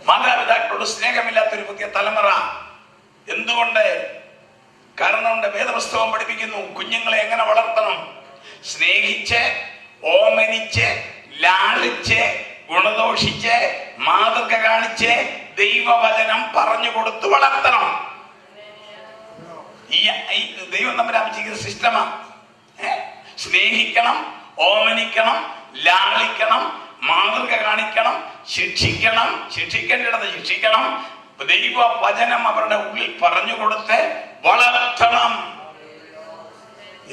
മാതാപിതാക്കളോട് സ്നേഹമില്ലാത്തൊരു പുതിയ തലമുറ. എന്തുകൊണ്ട്? കാരണം വേദപുസ്തകം പഠിപ്പിക്കുന്നു കുഞ്ഞുങ്ങളെ എങ്ങനെ വളർത്തണം. സ്നേഹിച്ച്, ഓമനിച്ച്, ലാളിച്ച്, ഗുണദോഷിച്ച്, മാതൃക കാണിച്ച്, ദൈവവചനം പറഞ്ഞു കൊടുത്ത് വളർത്തണം. ഈ ദൈവം തമ്മിൽ ആവശ്യിക്കുന്ന സിസ്റ്റമാണ്. സ്നേഹിക്കണം, ഓമനിക്കണം, ലാളിക്കണം, മാതൃക കാണിക്കണം, ശിക്ഷിക്കണം, ശിക്ഷിക്കേണ്ടിടത്ത് ശിക്ഷിക്കണം, ദൈവവചനം അവരുടെ ഉള്ളിൽ പറഞ്ഞു കൊടുത്ത് വളർത്തണം.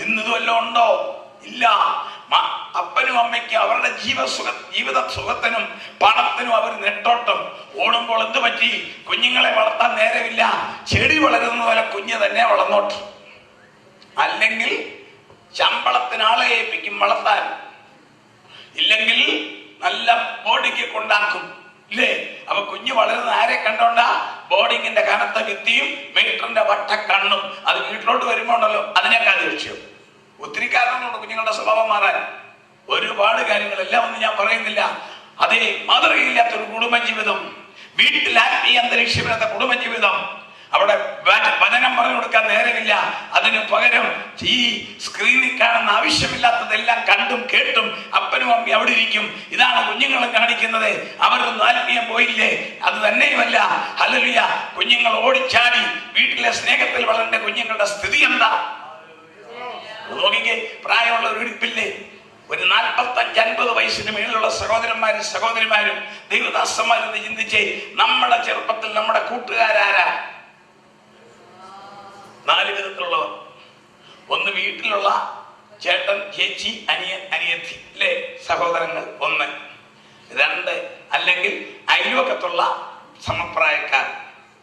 എന്നത് വല്ലതും ഉണ്ടോ? ഇല്ല. അപ്പനും അമ്മയ്ക്ക് അവരുടെ ജീവിത സുഖത്തിനും പണത്തിനും അവർ നെട്ടോട്ടം ഓടുമ്പോൾ എന്ത് പറ്റി? കുഞ്ഞുങ്ങളെ വളർത്താൻ നേരമില്ല. ചെടി വളരുന്ന പോലെ കുഞ്ഞ് തന്നെ വളർന്നോട്ട്. അല്ലെങ്കിൽ ശമ്പളത്തിന് ആളെ ഏൽപ്പിക്കും വളർത്താൻ, ഇല്ലെങ്കിൽ നല്ല ബോർഡിങ് കൊണ്ടാക്കും, ഇല്ലേ? അപ്പൊ കുഞ്ഞ് വളരുന്ന ആരെ കണ്ടോണ്ടാ? ബോർഡിങ്ങിന്റെ കനത്ത ഭിത്തിയും മീറ്ററിന്റെ വട്ട കണ്ണും. അത് വീട്ടിലോട്ട് വരുമ്പോ ഉണ്ടല്ലോ അതിനേക്കാൾ ലക്ഷ്യം. ഒത്തിരി കാരണങ്ങളുണ്ട് കുഞ്ഞുങ്ങളുടെ സ്വഭാവം മാറാൻ, ഒരുപാട് കാര്യങ്ങൾ. എല്ലാം ഒന്നും ഞാൻ പറയുന്നില്ല. അതേ മാതൃകയില്ലാത്തൊരു കുടുംബജീവിതം, വീട്ടിൽ ആത്മീയ അന്തരീക്ഷമില്ലാത്ത കുടുംബജീവിതം, അവിടെ വചനം പറഞ്ഞു കൊടുക്കാൻ നേരമില്ല. അതിന് പകരം ഈ സ്ക്രീനിൽ കാണുന്ന ആവശ്യമില്ലാത്തതെല്ലാം കണ്ടും കേട്ടും അപ്പനും അമ്മ അവിടെ ഇരിക്കും. ഇതാണ് കുഞ്ഞുങ്ങളും കാണിക്കുന്നത്. അവരൊന്നും ആത്മീയം പോയില്ലേ? അത് തന്നെയുമല്ല, ഹല്ലേലൂയ, കുഞ്ഞുങ്ങൾ ഓടിച്ചാടി വീട്ടിലെ സ്നേഹത്തിൽ വളരേണ്ട കുഞ്ഞുങ്ങളുടെ സ്ഥിതി എന്താ നോക്കിക്കേ. പ്രായമുള്ള ഒരു ഇടിപ്പില്ലേ? ഒരു 45-50 വയസ്സിന് മേലുള്ള സഹോദരന്മാരും സഹോദരിമാരും ദൈവദാസന്മാരെന്ന് ചിന്തിച്ചേ. നമ്മുടെ ചെറുപ്പത്തിൽ നമ്മുടെ കൂട്ടുകാരാരാ? 4 വിധത്തിലുള്ളവർ. ഒന്ന് വീട്ടിലുള്ള ചേട്ടൻ, ചേച്ചി, അനിയൻ, അനിയത്തി, അല്ലേ? സഹോദരങ്ങൾ 1. 2 അല്ലെങ്കിൽ അയൽവക്കത്തുള്ള സമപ്രായക്കാർ,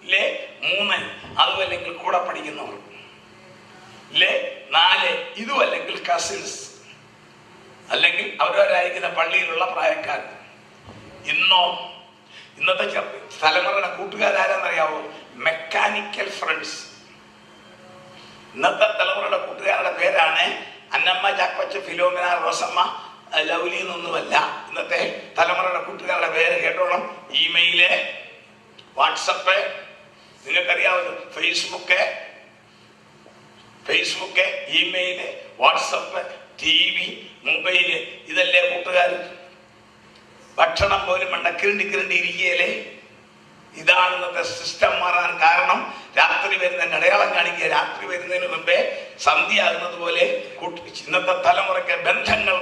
ഇല്ലേ? 3 അതുമല്ലെങ്കിൽ കൂടെ പഠിക്കുന്നവർ, ഇല്ലേ? 4 ഇതുമല്ലെങ്കിൽ കസിൻസ്, അല്ലെങ്കിൽ അവരവരായിരിക്കുന്ന പള്ളിയിലുള്ള പ്രായക്കാർ. ഇന്നത്തെ തലമുറയുടെ കൂട്ടുകാരാരെന്നറിയാവോ? Mechanical friends. ഇന്നത്തെ തലമുറയുടെ കൂട്ടുകാരുടെ പേരാണ് അന്നമ്മ, ചാക്കോച്ച, ഫിലോമിന, റോസമ്മ, ലൗലി എന്നൊന്നുമല്ല. ഇന്നത്തെ തലമുറയുടെ കൂട്ടുകാരുടെ പേര് കേട്ടോളം. ഇമെയില്, വാട്സപ്പ്, നിങ്ങൾക്കറിയാവുന്ന Facebook, email, WhatsApp, TV, mobile, ഇതല്ലേ കൂട്ടുകാർ? ഭക്ഷണം പോലും വേണ്ട, കിരണ്ടി ഇരിക്കുകയല്ലേ? ഇതാണ് ഇന്നത്തെ സിസ്റ്റം മാറാൻ കാരണം. രാത്രി വരുന്നതിന് അടയാളം കാണിക്കുക. രാത്രി വരുന്നതിന് മുമ്പേ സന്ധ്യ ആകുന്നത് പോലെ ഇന്നത്തെ തലമുറയ്ക്ക് ബന്ധങ്ങൾ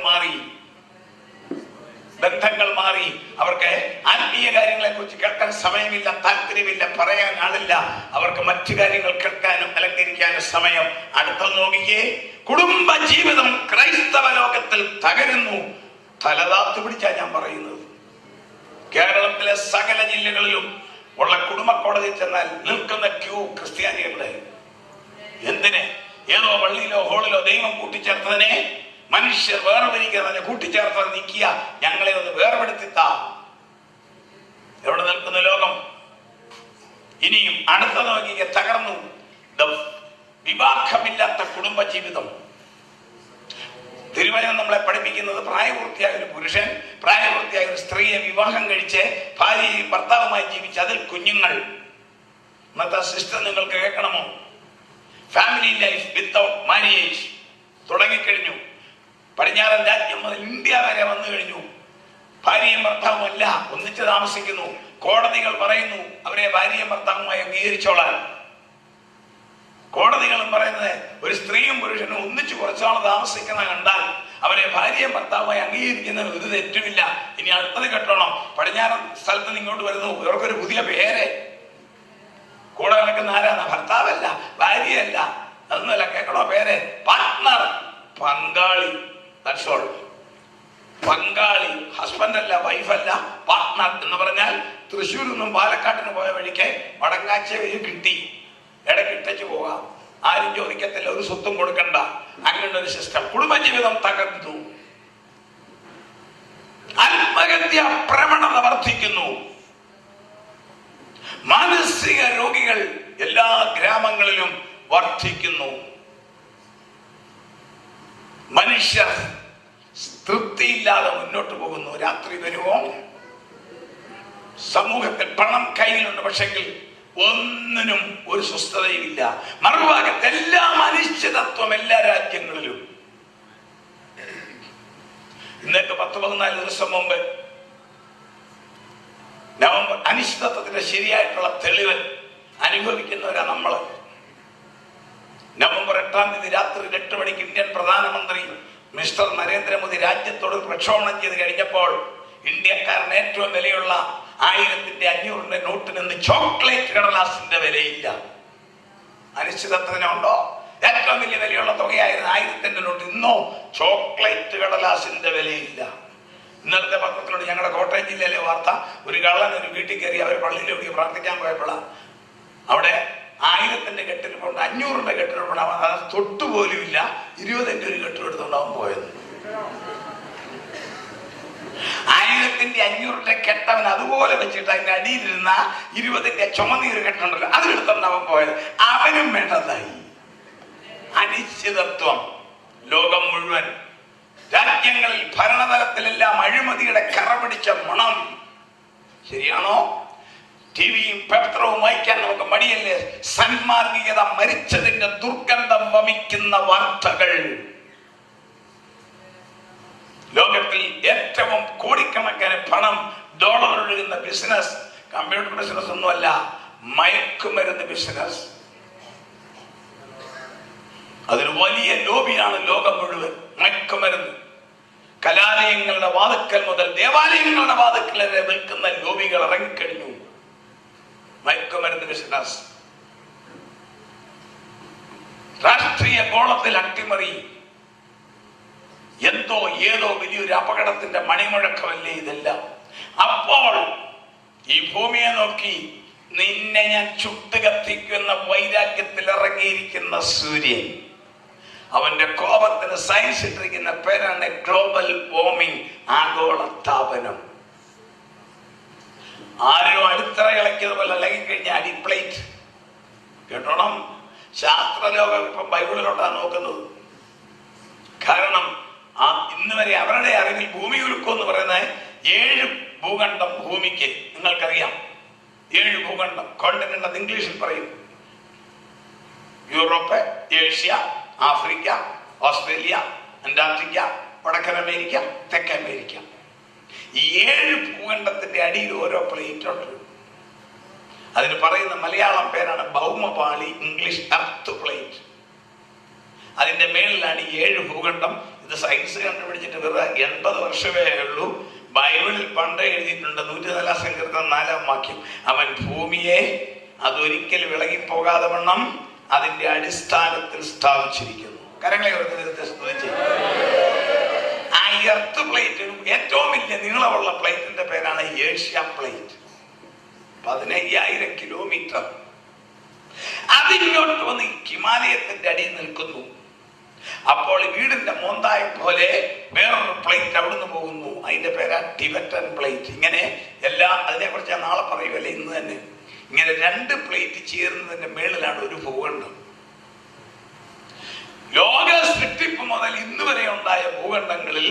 മാറി. അവർക്ക് ആത്മീയ കാര്യങ്ങളെ കുറിച്ച് കേൾക്കാൻ സമയമില്ല, താല്പര്യമില്ല, പറയാൻ ആളില്ല. അവർക്ക് മറ്റു കാര്യങ്ങൾ കേൾക്കാനും അലങ്കരിക്കാനും സമയം. അടുത്ത നോക്കിയേ, കുടുംബ ജീവിതം ക്രൈസ്തവ ലോകത്തിൽ തകരുന്നു. തലതാത്ത് പിടിച്ചാ ഞാൻ പറയുന്നത്. കേരളത്തിലെ സകല ജില്ലകളിലും ഉള്ള കുടുംബ കോടതിയിൽ ചെന്നാൽ നിൽക്കുന്ന ക്യൂ ക്രിസ്ത്യാനികളുടെ. എന്തിന്? ഏതോ പള്ളിയിലോ ഹോളിലോ ദൈവം കൂട്ടിച്ചേർത്തതിനെ മനുഷ്യർ വേർപിരിക്കുന്ന കൂട്ടിച്ചേർത്തത് നീക്കിയ ഞങ്ങളെ ഒന്ന് വേർപെടുത്തിത്താ. എവിടെ നിൽക്കുന്ന ലോകം? ഇനിയും അടുത്ത നോക്കിയ തകർന്നു. വിവാഹമില്ലാത്ത കുടുംബ ജീവിതം. തിരുവചനം നമ്മളെ പഠിപ്പിക്കുന്നത് പ്രായപൂർത്തിയായ ഒരു പുരുഷൻ പ്രായപൂർത്തിയായ ഒരു സ്ത്രീയെ വിവാഹം കഴിച്ച് ഭാര്യയും ഭർത്താവുമായി ജീവിച്ച് അതിൽ കുഞ്ഞുങ്ങൾ. ഇന്നത്തെ സിസ്റ്റം നിങ്ങൾക്ക് കേൾക്കണമോ? ഫാമിലി ലൈഫ് വിത്തൗട്ട് മാരേജ് തുടങ്ങിക്കഴിഞ്ഞു. പടിഞ്ഞാറൻ രാജ്യം മുതൽ ഇന്ത്യ വരെ വന്നു കഴിഞ്ഞു. ഭാര്യയും ഭർത്താവും അല്ല, ഒന്നിച്ച് താമസിക്കുന്നു. കോടതികൾ പറയുന്നു അവരെ ഭാര്യയും ഭർത്താവുമായി അംഗീകരിച്ചോളാൻ. കോടതികളും പറയുന്നത് ഒരു സ്ത്രീയും പുരുഷനും ഒന്നിച്ച് കുറച്ചാൾ താമസിക്കുന്ന കണ്ടാൽ അവരെ ഭാര്യയും ഭർത്താവുമായി അംഗീകരിക്കുന്നതിന് ഒരു തെറ്റുമില്ല. ഇനി അടുത്തത് കേട്ടോണം. പടിഞ്ഞാറൻ സ്ഥലത്ത് നിന്ന് ഇങ്ങോട്ട് വരുന്നു, ഇവർക്കൊരു പുതിയ പേര്. കൂടെ നടക്കുന്ന ആരാണ്? ഭർത്താവല്ല, ഭാര്യയല്ല, അതൊന്നുമല്ല. കേൾക്കണോ പേര്? പാർട്ട്ണർ, പങ്കാളി. പങ്കാളി, ഹസ്ബൻഡ് അല്ല, വൈഫല്ല, പാർട്ട്ണർ എന്ന് പറഞ്ഞാൽ തൃശ്ശൂരിൽ നിന്നും പാലക്കാട്ടിന് പോയ വഴിക്ക് വടങ്ങാച്ച വഴി കിട്ടി, ഇടയ്ക്കിട്ടു പോകാം, ആരും ചോദിക്കത്തില്ല, ഒരു സ്വത്തും കൊടുക്കണ്ട. അങ്ങനെ ഒരു സിസ്റ്റം. കുടുംബജീവിതം തകർന്നു. ആത്മഹത്യ പ്രവണത വർദ്ധിക്കുന്നു. മാനസിക രോഗികൾ എല്ലാ ഗ്രാമങ്ങളിലും വർദ്ധിക്കുന്നു. മനുഷ്യർ തൃപ്തിയില്ലാതെ മുന്നോട്ട് പോകുന്നു. രാത്രി വരുമോ? സമൂഹത്തിൽ പണം കയ്യിലുണ്ട്, പക്ഷെങ്കിൽ ഒന്നിനും ഒരു സ്വസ്ഥതയുമില്ല. മറുഭാഗത്ത് എല്ലാം അനിശ്ചിതത്വം എല്ലാ രാജ്യങ്ങളിലും. ഇന്നൊക്കെ 10-14 ദിവസം മുമ്പ് നവംബർ അനിശ്ചിതത്വത്തിന്റെ ശരിയായിട്ടുള്ള തെളിവ് അനുഭവിക്കുന്നവരാ നമ്മള്. നവംബർ 8-ാം തീയതി രാത്രി 8 മണിക്ക് ഇന്ത്യൻ പ്രധാനമന്ത്രി മിസ്റ്റർ നരേന്ദ്രമോദി രാജ്യത്തോട് പ്രക്ഷോഭണം ചെയ്ത് കഴിഞ്ഞപ്പോൾ ഇന്ത്യക്കാരന് ഏറ്റവും വിലയുള്ള 1500 നോട്ടിന് ഇന്ന് ചോക്ലേറ്റ് കടലാസിന്റെ വിലയില്ല. അനിശ്ചിതത്വത്തിനുണ്ടോ? ഏറ്റവും വലിയ വിലയുള്ള തുകയായിരുന്നു 1000 നോട്ട്. ഇന്നോ ചോക്ലേറ്റ് കടലാസിന്റെ വിലയില്ല. ഇന്നത്തെ പത്രത്തിലൂടെ ഞങ്ങളുടെ കോട്ടയം ജില്ലയിലെ വാർത്ത, ഒരു കള്ളൻ ഒരു വീട്ടിൽ കയറി അവർ പള്ളിയിലേക്ക് പ്രാർത്ഥിക്കാൻ പോയപ്പോഴാണ് അവിടെ 1000 കെട്ടിൽപ്പുണ്ട്, 500 കെട്ടിൽപ്പുണ്ട്. അത് തൊട്ടുപോലും ഇല്ല. 20 ഒരു കെട്ടിലെടുത്തുണ്ടാവും പോയത്. 1500 കെട്ടവൻ അതുപോലെ വെച്ചിട്ട് അതിന്റെ അടിയിലിരുന്ന 20 ചുമന്നൊരു കെട്ടുണ്ടല്ലോ, അതിലെടുത്തുണ്ടാവും പോയത്. അവനും വേണ്ടതായി. അനിശ്ചിതത്വം ലോകം മുഴുവൻ. രാജ്യങ്ങളിൽ ഭരണതലത്തിലെല്ലാം അഴിമതിയുടെ കറ പിടിച്ച മണം. ശരിയാണോ? ടിവിയും പത്രവും വായിക്കാൻ നമുക്ക് മടിയല്ലേ? സന്മാർഗികത മരിച്ചതിന്റെ ദുർഗന്ധം വമിക്കുന്ന വാർത്തകൾ. ലോകത്തിൽ ഏറ്റവും കോടിക്കണക്കിന് പണം ഡോളർ ഒഴുകുന്ന ബിസിനസ് കമ്പ്യൂട്ടർ ബിസിനസ് ഒന്നുമല്ല, മയക്കുമരുന്ന് ബിസിനസ്. അതൊരു വലിയ ലോബിയാണ് ലോകം മുഴുവൻ. മയക്കുമരുന്ന് കലാലയങ്ങളുടെ വാതുക്കൽ മുതൽ ദേവാലയങ്ങളുടെ വാതുക്കൽ വരെ നിൽക്കുന്ന ലോബികൾ ഇറങ്ങിക്കഴിഞ്ഞു. മയക്കുമരുന്ന് ബിസിനസ്. രാഷ്ട്രീയ ഗോളത്തിൽ അട്ടിമറി. എന്തോ ഏതോ വലിയൊരു അപകടത്തിന്റെ മണിമുഴക്കമല്ലേ ഇതെല്ലാം. അപ്പോൾ ഈ ഭൂമിയെ നോക്കി നിന്നെ ഞാൻ ചുട്ടുകത്തിക്കുന്ന വൈരാഗ്യത്തിൽ ഇറങ്ങിയിരിക്കുന്ന സൂര്യൻ, അവന്റെ കോപത്തിന് സയൻസ് ഇട്ടിരിക്കുന്ന പേരാണ് ഗ്ലോബൽ വാർമിംഗ്, ആഗോളതാപനം. ആരോ അടിത്തറ ഇളക്കിയതുപോലെ അല്ലെങ്കിൽ കഴിഞ്ഞ അടിപ്ലേറ്റ്. കേട്ടോണം, ശാസ്ത്രലോകം ഇപ്പം ബൈബിളിലോട്ടാണ് നോക്കുന്നത്. കാരണം ഇന്ന് വരെ അവരുടെ അറിവിൽ ഭൂമി ഉരുക്കം എന്ന് പറയുന്നത് 7 ഭൂഖണ്ഡം ഭൂമിക്ക് നിങ്ങൾക്കറിയാം. 7 ഭൂഖണ്ഡം, കോണ്ടിനെന്റ് എന്ന് ഇംഗ്ലീഷിൽ പറയും. Europe, Asia, Africa, Australia, Antarctica, വടക്കൻ അമേരിക്ക, തെക്കൻ അമേരിക്ക. ഈ 7 ഭൂഖണ്ഡത്തിന്റെ അടിയിൽ ഓരോ പ്ലേറ്റ് ഉണ്ട്. അതിന് പറയുന്ന മലയാളം പേരാണ് ഭൗമപാളി, ഇംഗ്ലീഷ് എർത്ത് പ്ലേറ്റ്. അതിന്റെ മേളിലാണ് ഈ 7 ഭൂഖണ്ഡം. ഇത് സയൻസ് കണ്ടുപിടിച്ചിട്ട് വെറുതെ 80 വർഷമേ ഉള്ളൂ. ബൈബിളിൽ പണ്ടേ എഴുതിയിട്ടുണ്ട് 104 സങ്കീർത്തനം 4-ാം വാക്യം, അവൻ ഭൂമിയെ അതൊരിക്കൽ വിളകിപ്പോകാതെ വണ്ണം അതിന്റെ അടിസ്ഥാനത്തിൽ സ്ഥാപിച്ചിരിക്കുന്നു. കരങ്ങളെ സ്തുതിച്ച്. ആ എർത്ത് പ്ലേറ്റ് നീളമുള്ള പ്ലേറ്റിന്റെ പേരാണ് ഏഷ്യ പ്ലേറ്റ്. 15,000 കിലോമീറ്റർ. അതിങ്ങോട്ട് വന്ന് ഹിമാലയത്തിന്റെ അടിയിൽ നിൽക്കുന്നു. അപ്പോൾ വീടിന്റെ മോന്തായ പോലെ വേറൊരു പ്ലേറ്റ് അവിടുന്ന് പോകുന്നു. അതിന്റെ പേരാ ടിബറ്റൻ പ്ലേറ്റ്. ഇങ്ങനെ എല്ലാം, അതിനെക്കുറിച്ച് ഞാൻ നാളെ പറയുമല്ലേ, ഇന്ന് തന്നെ. ഇങ്ങനെ 2 പ്ലേറ്റ് ചേർന്നതിന്റെ മേളിലാണ് ഒരു ഭൂഖണ്ഡം. ലോക സൃഷ്ടിപ്പ് മുതൽ ഇന്ന് വരെ ഉണ്ടായ ഭൂഖണ്ഡങ്ങളിൽ